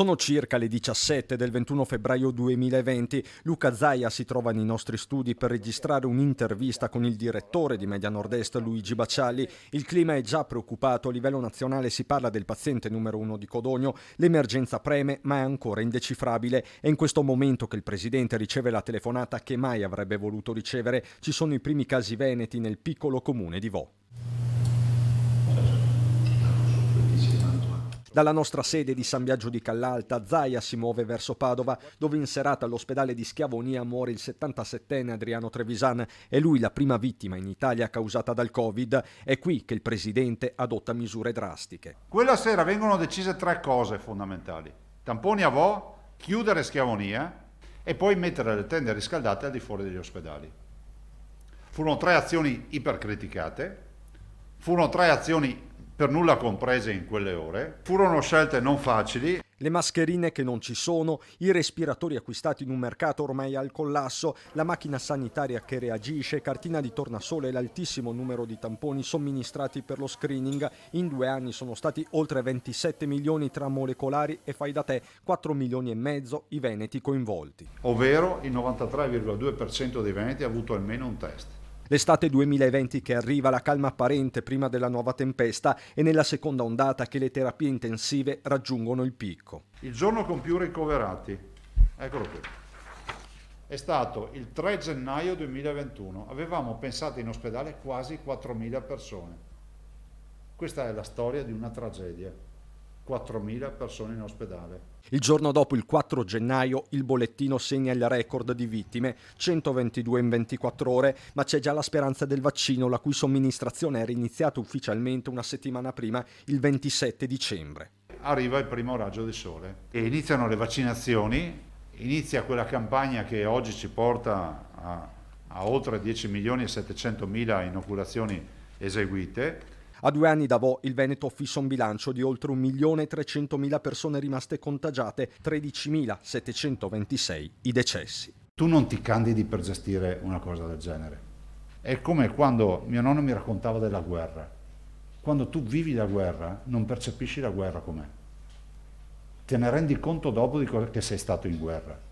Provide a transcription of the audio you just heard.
Sono circa le 17 del 21 febbraio 2020. Luca Zaia si trova nei nostri studi per registrare un'intervista con il direttore di Media Nord-Est, Luigi Baccialli. Il clima è già preoccupato, a livello nazionale si parla del paziente numero 1 di Codogno. L'emergenza preme, ma è ancora indecifrabile. È in questo momento che il presidente riceve la telefonata che mai avrebbe voluto ricevere. Ci sono i primi casi veneti nel piccolo comune di Vo. Dalla nostra sede di San Biagio di Callalta, Zaia si muove verso Padova, dove in serata all'ospedale di Schiavonia muore il 77enne Adriano Trevisan. È lui la prima vittima in Italia causata dal Covid. È qui che il presidente adotta misure drastiche. Quella sera vengono decise 3 cose fondamentali: tamponi a Vo, chiudere Schiavonia e poi mettere le tende riscaldate al di fuori degli ospedali. Furono 3 azioni ipercriticate, furono 3 azioni per nulla comprese in quelle ore, furono scelte non facili. Le mascherine che non ci sono, i respiratori acquistati in un mercato ormai al collasso, la macchina sanitaria che reagisce, cartina di tornasole e l'altissimo numero di tamponi somministrati per lo screening. In 2 anni sono stati oltre 27 milioni tra molecolari e fai da te, 4 milioni e mezzo i veneti coinvolti. Ovvero il 93,2% dei veneti ha avuto almeno un test. L'estate 2020 che arriva, la calma apparente prima della nuova tempesta e nella seconda ondata che le terapie intensive raggiungono il picco. Il giorno con più ricoverati, eccolo qui, è stato il 3 gennaio 2021. Avevamo pensato in ospedale quasi 4.000 persone. Questa è la storia di una tragedia. 4.000 persone in ospedale. Il giorno dopo, il 4 gennaio, il bollettino segna il record di vittime, 122 in 24 ore, ma c'è già la speranza del vaccino, la cui somministrazione era iniziata ufficialmente una settimana prima, il 27 dicembre. Arriva il primo raggio di sole e iniziano le vaccinazioni, inizia quella campagna che oggi ci porta a oltre 10 milioni e 700 mila inoculazioni eseguite. A 2 anni da Vo, il Veneto fissa un bilancio di oltre 1.300.000 persone rimaste contagiate, 13.726 i decessi. Tu non ti candidi per gestire una cosa del genere. È come quando mio nonno mi raccontava della guerra. Quando tu vivi la guerra, non percepisci la guerra com'è. Te ne rendi conto dopo che sei stato in guerra.